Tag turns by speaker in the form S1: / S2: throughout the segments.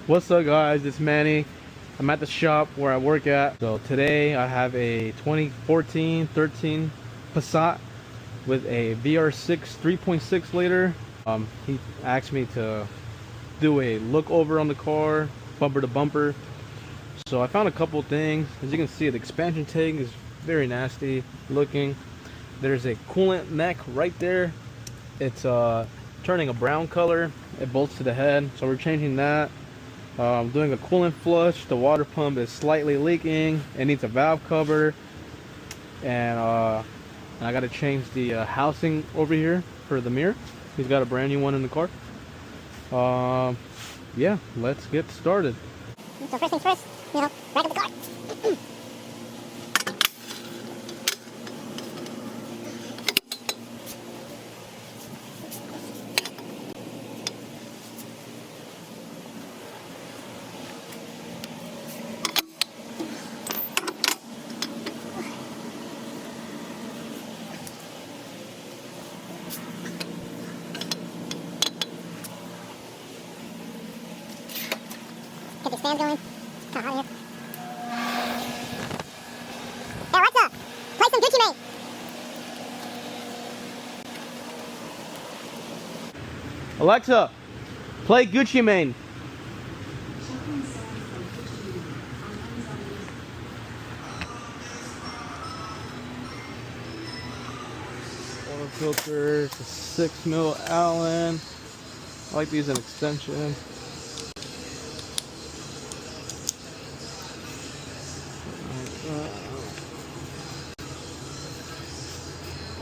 S1: What's up guys, it's Manny. I'm at the shop where I work at. So today I have a 2014-13 Passat with a VR6 3.6 liter. He asked me to do a look over on the car, bumper to bumper. So I found a couple things. As you can see, the expansion tank is very nasty looking. There's a coolant neck right there. It's turning a brown color. It bolts to the head, so we're changing that. Doing a coolant flush. The water pump is slightly leaking. It needs a valve cover, and I got to change the housing over here for the mirror. He's got a brand new one in the car. Yeah, let's get started.
S2: So first things first, rack up the car. Get the stand going. It's kind of hot here. Hey Alexa, play some Gucci Mane.
S1: Alexa, play Gucci Mane. Oil filter, it's a 6mm Allen. I like to use an extension.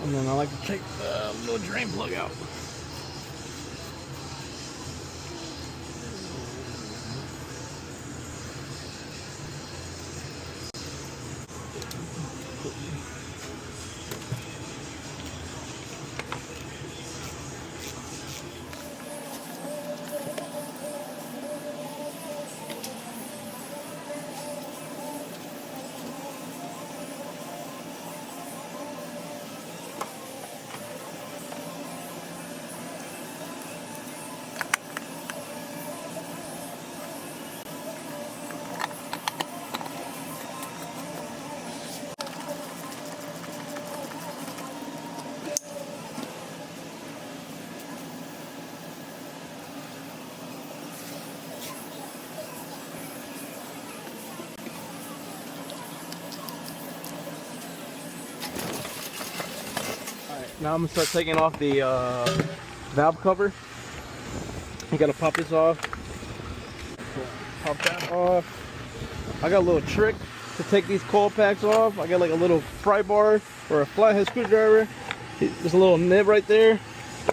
S1: And then I like to take the little drain plug out. Now I'm gonna start taking off the valve cover. You gotta pop this off. Pop that off. I got a little trick to take these coil packs off. I got like a little pry bar or a flathead screwdriver. There's a little nib right there.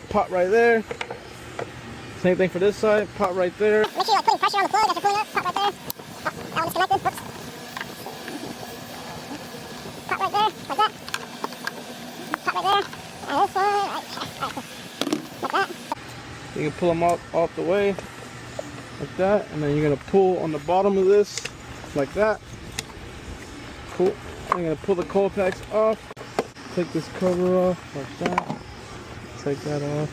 S1: Pop right there. Same thing for this side. Pop right there.
S2: Make sure you're putting pressure on the plug as you're pulling up. Pop right there. That one's connected. Whoops. Pop right there. Like that. Pop right there. And this one. Like that.
S1: You can pull them off the way like that, and then you're gonna pull on the bottom of this like that. Cool. I'm gonna pull the coil packs off. Take this cover off like that. Take that off.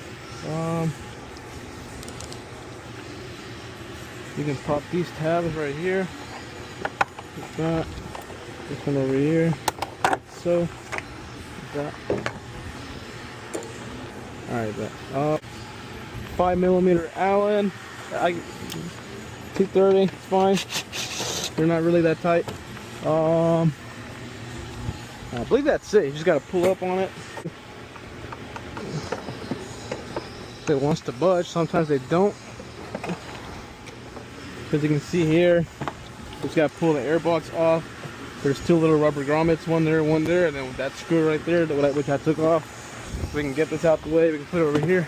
S1: You can pop these tabs right here. Like that. This one over here. Like so. Like that. Alright, that. 5mm Allen. 230, it's fine. They're not really that tight. I believe that's it. You just gotta pull up on it. If it wants to budge, sometimes they don't. As you can see here, just gotta pull the air box off. There's two little rubber grommets, one there, and then with that screw right there, which I took off. We can get this out the way. We can put it over here.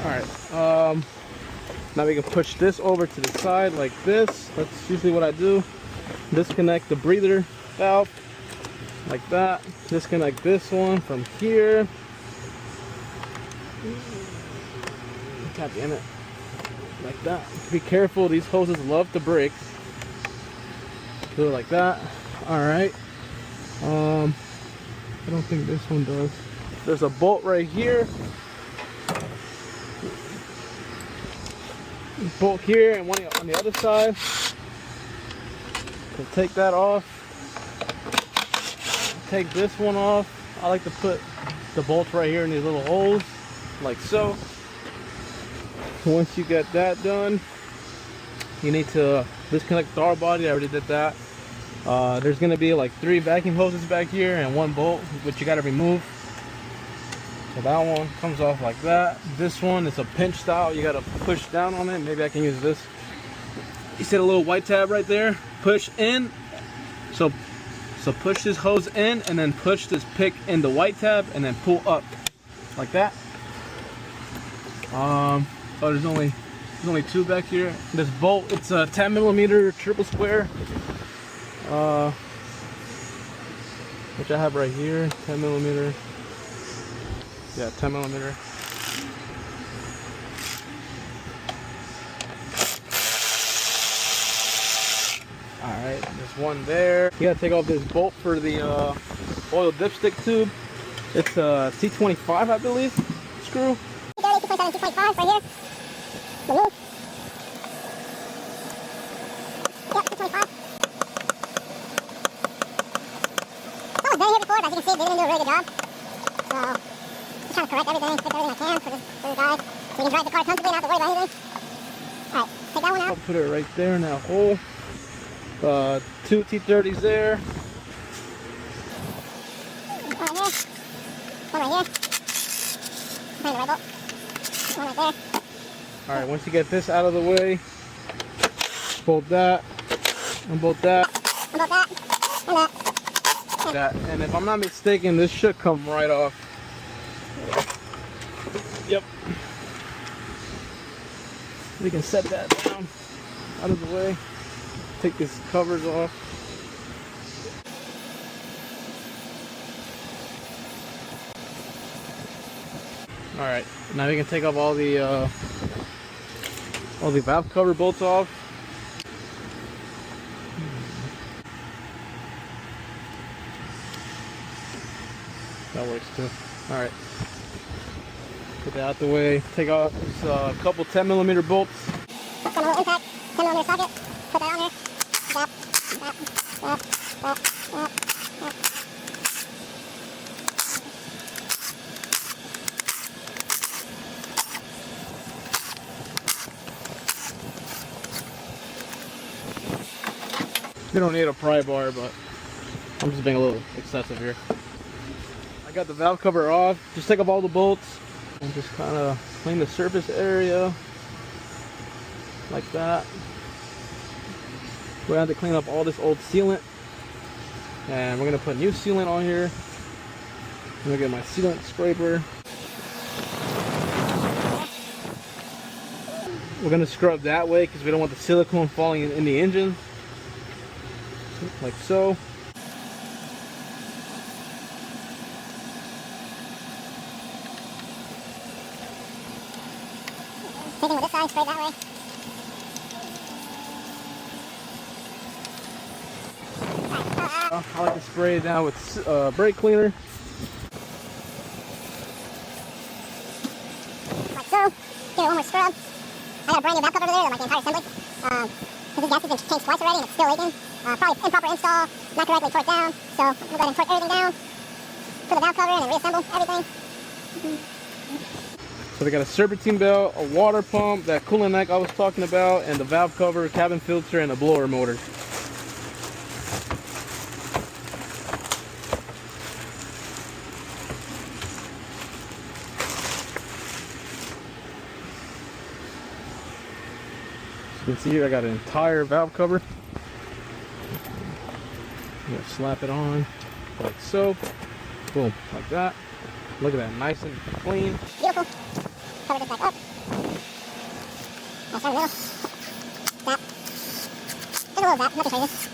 S1: Alright, now we can push this over to the side like this. That's usually what I do. Disconnect the breather valve like that. Disconnect this one from here. God damn it. Like that. Be careful, these hoses love to break. Do it like that. Alright. I don't think this one does. There's a bolt right here. bolt here and one on the other side. So take that off. Take this one off. I like to put the bolts right here in these little holes, like so. Once you get that done, you need to disconnect the R body. I already did that. There's gonna be like 3 vacuum hoses back here and 1 bolt, which you gotta remove. So that one comes off like that. This one is a pinch style. You gotta push down on it. Maybe I can use this. You see the little white tab right there? Push in. So push this hose in and then push this pick in the white tab and then pull up like that. Oh, there's only 2 back here. This bolt, it's a 10mm triple square, which I have right here. 10mm. Yeah, 10mm. Alright, there's one there. You gotta take off this bolt for the oil dipstick tube. It's a T25, I believe, screw.
S2: T25 right here. Remove. Yep, T25. That was done here before, but as you can see, they didn't do a really good job. So, just trying to correct everything, fix everything I can for this guy. So we can drive the car comfortably, not have to worry about anything. Alright, take that one out.
S1: I'll put it right there in that hole. 2 T30s there.
S2: One right here. One right here. Behind the right bolt. One right there.
S1: Alright, once you get this out of the way, bolt that, unbolt that,
S2: Unbolt that, and that.
S1: And if I'm not mistaken, this should come right off. Yep. We can set that down out of the way. Take these covers off. All right, now we can take off all the valve cover bolts off. That works too. All right, put that out the way. Take off a couple 10mm bolts.
S2: Got a little impact 10mm socket. Put that on there. That.
S1: You don't need a pry bar, but I'm just being a little excessive here. I got the valve cover off. Just take off all the bolts and just kind of clean the surface area like that. We're going to have to clean up all this old sealant, and we're going to put new sealant on here. I'm going to get my sealant scraper. We're going to scrub that way because we don't want the silicone falling in the engine. Like so.
S2: Taking with this side, straight that way.
S1: I like to spray it down with brake cleaner.
S2: Like so. Give it one more scrub. I got a brand new valve cover over there, like the entire assembly. Because this gas has been changed twice already and it's still leaking. Probably improper install, not correctly torqued down. So I'm going to go ahead and torque everything down. Put the valve cover in and reassemble everything.
S1: So we got a serpentine belt, a water pump, that coolant neck I was talking about, and the valve cover, cabin filter, and a blower motor. You can see here I got an entire valve cover. I'm gonna slap it on like so. Boom, like that. Look at that, nice and clean.
S2: Beautiful. Cover this back up. Nice down the middle. Zap. Just a little zap, nothing crazy.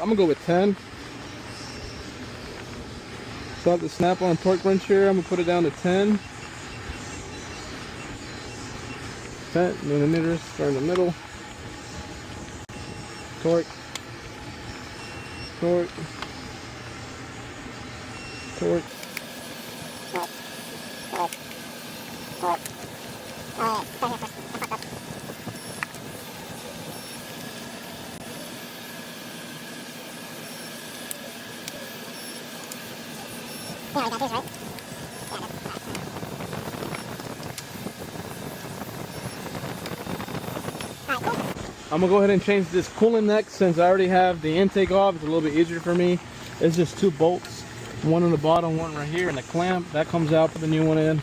S1: I'm gonna go with 10. Start the snap-on torque wrench here. I'm gonna put it down to 10. 10 millimeters. Start in the middle. Torque. Torque. Torque.
S2: Yeah, I got his right.
S1: I'm gonna go ahead and change this coolant neck since I already have the intake off. It's a little bit easier for me. It's just 2 bolts, one on the bottom, one right here, and the clamp that comes out. Put the new one in.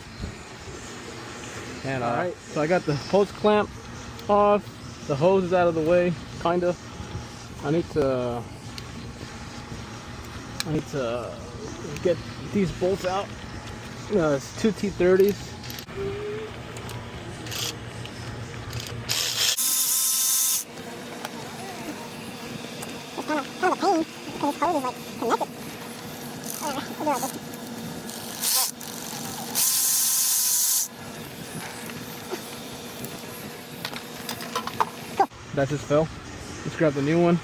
S1: And alright, so I got the hose clamp off. The hose is out of the way, kinda. I need to get these bolts out. It's 2 T30s.
S2: It's kind of a pain because his hose is like connected. We'll do like this.
S1: That just fell. Let's grab the new one.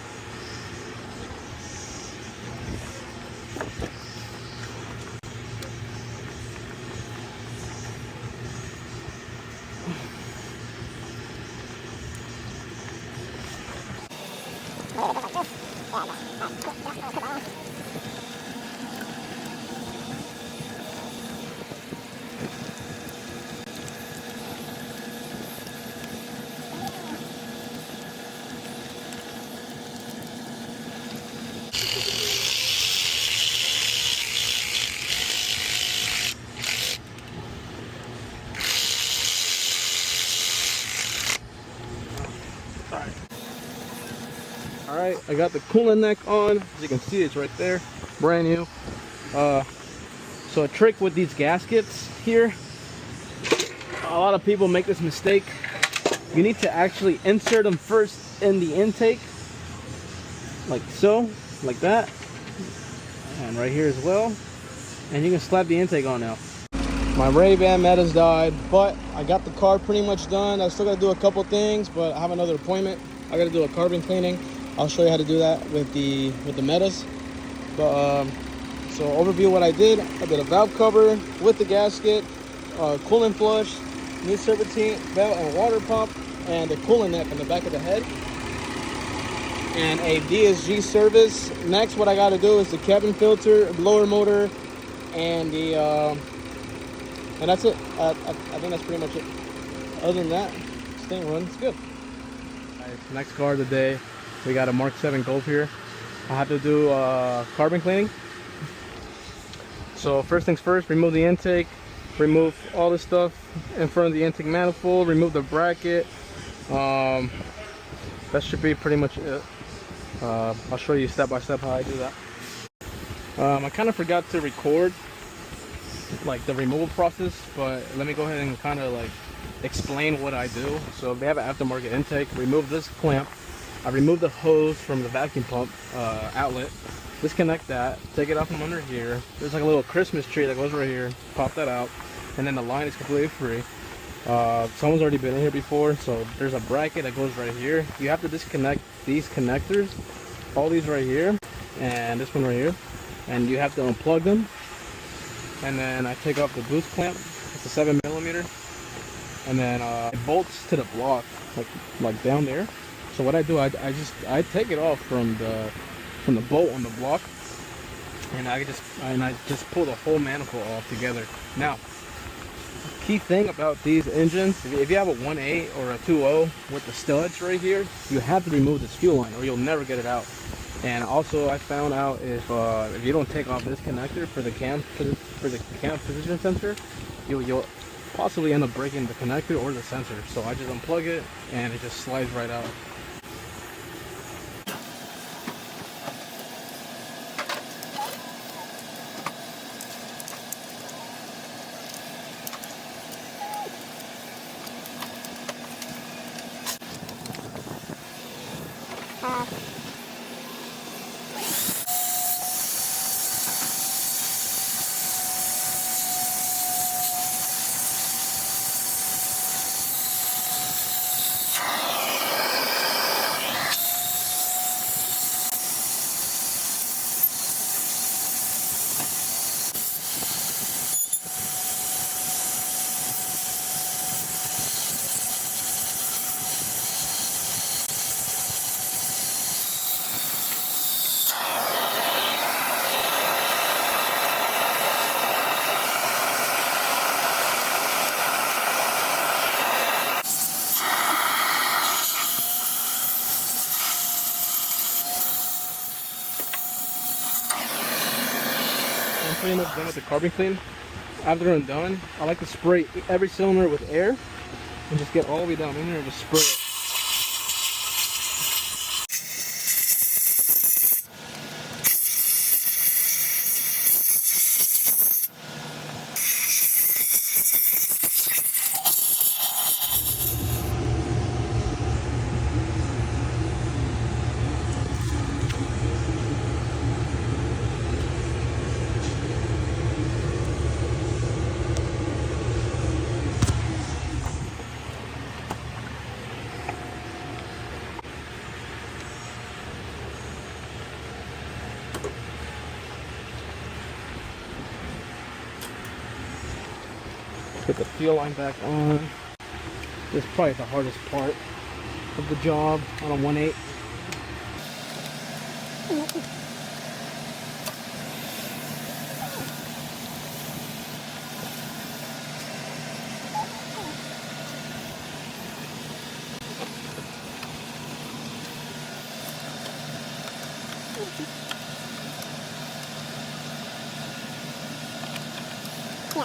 S1: Alright, I got the coolant neck on. As you can see, it's right there. Brand new. So a trick with these gaskets here, a lot of people make this mistake. You need to actually insert them first in the intake, like so, like that, and right here as well, and you can slap the intake on now. My Ray-Ban Metas died, but I got the car pretty much done. I still got to do a couple things, but I have another appointment. I got to do a carbon cleaning. I'll show you how to do that with the Metas. But so overview what I did. I did a valve cover with the gasket, coolant flush, new serpentine belt and water pump, and the coolant neck in the back of the head, and a DSG service. Next, what I got to do is the cabin filter, blower motor, and the and that's it. I think that's pretty much it. Other than that, this thing runs good. Right, next car of the day, we got a MK7 Golf here. I have to do carbon cleaning. So first things first, remove the intake, remove all the stuff in front of the intake manifold, remove the bracket. That should be pretty much it. I'll show you step by step how I do that. I kind of forgot to record like the removal process, but let me go ahead and kind of like explain what I do. So if they have an aftermarket intake, remove this clamp. I remove the hose from the vacuum pump outlet, disconnect that, take it off from under here. There's like a little Christmas tree that goes right here, pop that out, and then the line is completely free. Someone's already been in here before, so there's a bracket that goes right here. You have to disconnect these connectors, all these right here, and this one right here, and you have to unplug them. And then I take off the boost clamp. It's a 7mm, and then it bolts to the block, like down there. So what I do, I take it off from the bolt on the block, and I just pull the whole manifold off together. Now, key thing about these engines, if you have a 1.8 or a 2.0 with the studs right here, you have to remove this fuel line or you'll never get it out. And also, I found out if you don't take off this connector for the cam position sensor, you'll possibly end up breaking the connector or the sensor. So I just unplug it and it just slides right out. I'm pretty much done with the carbon clean. After I'm done, I like to spray every cylinder with air and just get all the way down in there and just spray it. Put the fuel line back on. This is probably the hardest part of the job on a 1.8.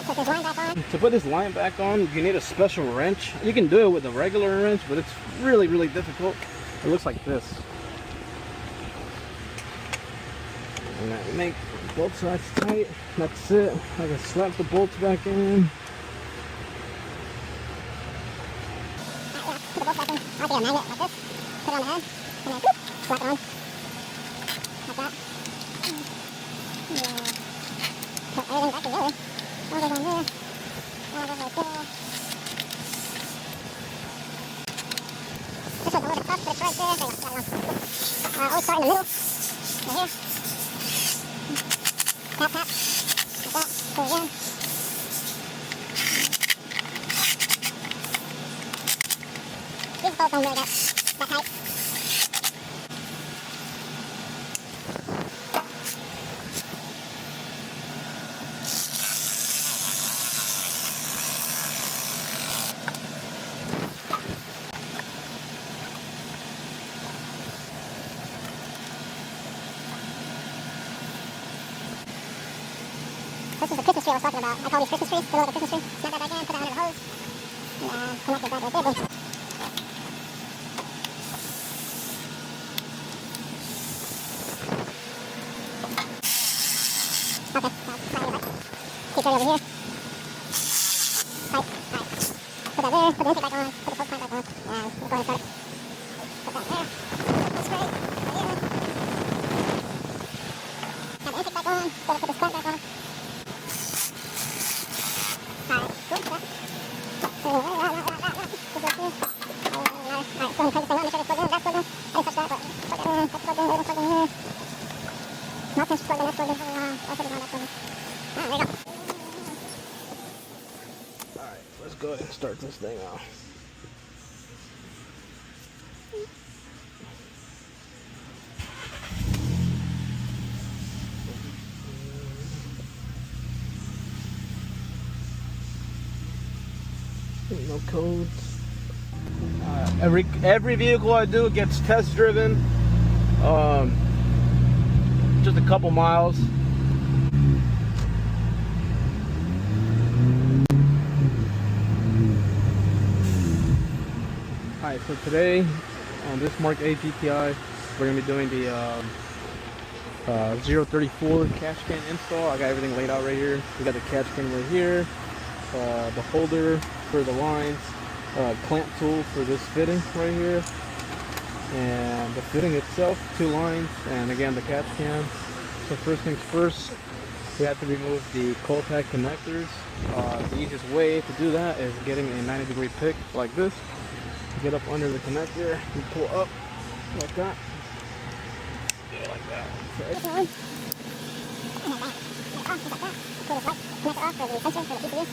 S2: Put this line back on.
S1: To put this line back on, you need a special wrench. You can do it with a regular wrench, but it's really, really difficult. It looks like this. And that make both sides tight. That's it. I can slap the bolts back in.
S2: Put the bolts back in. I take a magnet like this. Put it on the head. And then whoop, slap it on. Like that. Yeah. Put everything back together. All goes on there. All goes right there. This one's a little bit tough, but it's right there. Always start in the middle. Right here. Tap, tap. Like that. Go again. These bolts don't really get that tight. This is the Christmas tree I was talking about. I call these Christmas trees, the little Christmas tree. Snap that back in, put that under the hose, and connect it back right there. Boom. Okay, keep right over here. Tight, tight. Put that there, put the intake back on, put the post pipe back on, and we'll go ahead and start it. Put that there. That's right. Right here. Have the intake back on, go put this clamp back on.
S1: Alright, let's go ahead and start this thing off. No codes. Every vehicle I do gets test driven. Just a couple miles. Alright, so today on this MK8 GTI, we're gonna be doing the 034 catch can install. I got everything laid out right here. We got the catch can right here, the holder for the lines, clamp tool for this fitting right here, and the fitting itself, 2 lines, and again the catch can. So first things first, we have to remove the cold pack connectors. The easiest way to do that is getting a 90-degree pick like this. Get up under the connector and pull up like that. Yeah, like that. Okay.
S2: Pull this light connector off for the sensor for the PCU.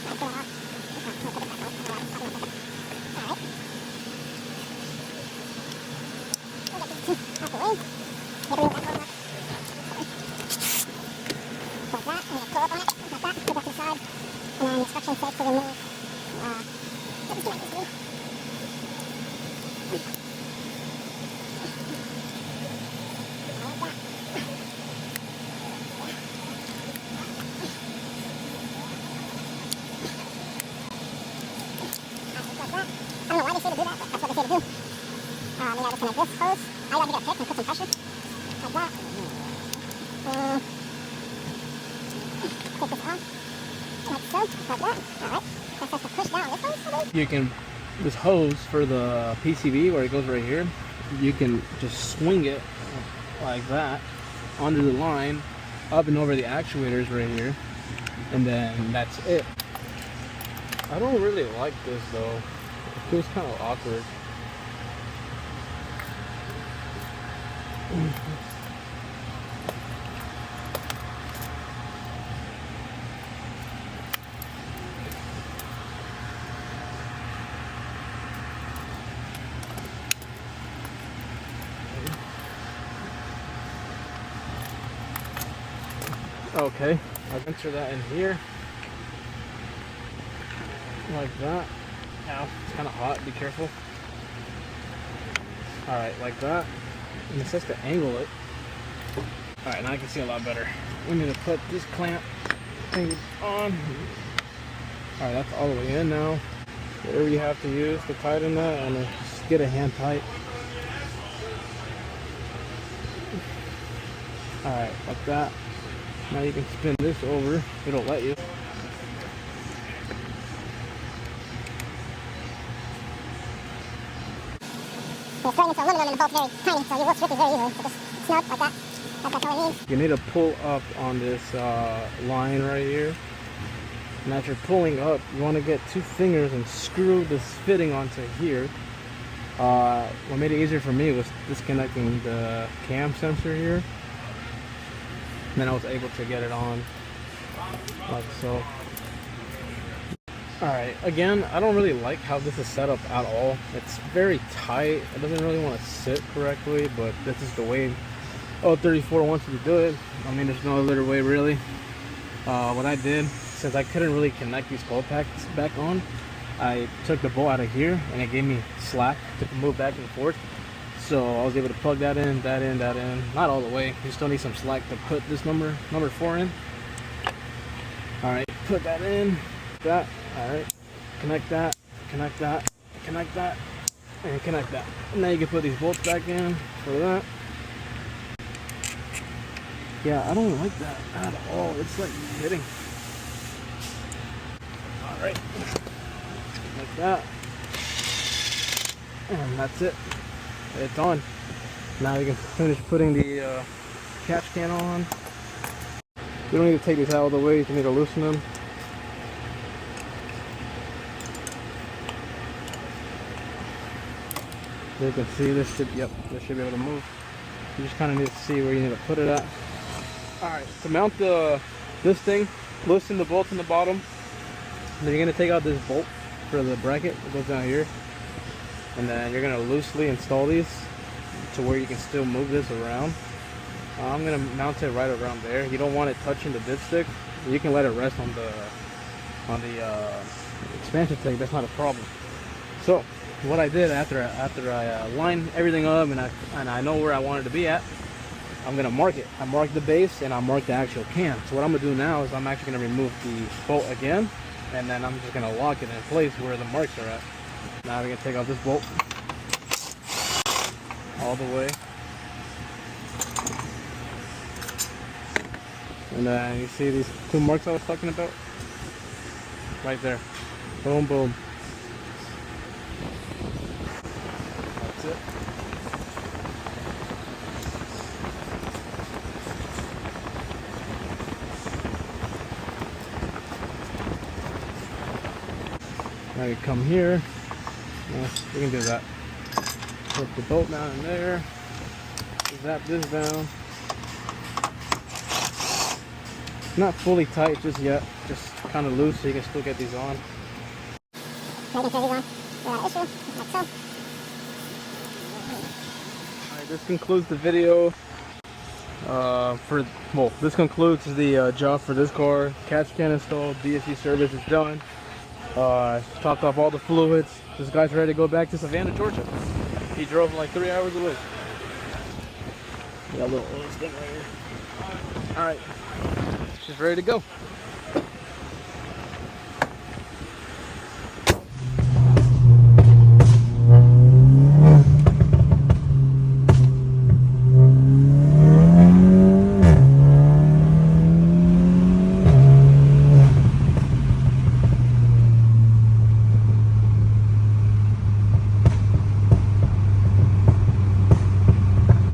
S2: Pull it off. Alright. We'll get this out the way. Get rid of that cold. Like that, and pull up on it, like that, put that to the side, and then the instruction says to remove, let me see what this is. connect this hose. I like to get a pick and put some pressure. Like that. Take this off. Like so. Like that. Alright. That's supposed to push down this hose.
S1: You can, this hose for the PCB where it goes right here, you can just swing it like that under the line, up and over the actuators right here, and then that's it. I don't really like this though. It feels kind of awkward. Okay, I'll enter that in here. Like that. Ow, it's kind of hot, be careful. Alright, like that. And it says to angle it. Alright, now I can see a lot better. We need to put this clamp thing on. Alright, that's all the way in now. Whatever you have to use to tighten that, and just get a hand tight. Alright, like that. Now you can spin this over, it'll let you.
S2: It's turning into aluminum and the bolt's very tiny, so you will strip it very easily. So just snug like that. That's all it needs.
S1: You need to pull up on this line right here. And as you're pulling up, you want to get 2 fingers and screw this fitting onto here. What made it easier for me was disconnecting the cam sensor here. And then I was able to get it on like so. Alright, again, I don't really like how this is set up at all. It's very tight. It doesn't really want to sit correctly, but this is the way 34 wants you to do it. I mean, there's no other way really. What I did, since I couldn't really connect these bolt packs back on, I took the bolt out of here and it gave me slack to move back and forth. So I was able to plug that in, that in, that in. Not all the way. You still need some slack to put this number 4 in. Alright, put that in. That. Alright. Connect that. Connect that. Connect that. And connect that. And now you can put these bolts back in for that. Yeah, I don't like that at all. It's like hitting. Alright. Like that. And that's it. It's on. Now you can finish putting the catch can on. You don't need to take these out all the way, you need to loosen them. You can see this should, yep, this should be able to move. You just kind of need to see where you need to put it at. Alright, to mount this thing, loosen the bolts in the bottom. Then you're going to take out this bolt for the bracket that goes down here. And then you're going to loosely install these to where you can still move this around. I'm going to mount it right around there. You don't want it touching the dipstick. You can let it rest on the expansion tank. That's not a problem. So what I did after I lined everything up and I know where I wanted to be at, I'm going to mark it. I marked the base and I marked the actual cam. So what I'm going to do now is I'm actually going to remove the bolt again, and then I'm just going to lock it in place where the marks are at. Now we're going to take out this bolt all the way. And then you see these 2 marks I was talking about? Right there. Boom, boom. That's it. Now you come here. We can do that. Put the bolt down in there. Zap this down. Not fully tight just yet. Just kind of loose so you can still get these on.
S2: Alright,
S1: this concludes the video. This concludes the job for this car. Catch can installed, DSG service is done. Topped off all the fluids. This guy's ready to go back to Savannah, Georgia. He drove like 3 hours away. Got a little oil stain right here. Alright, she's ready to go.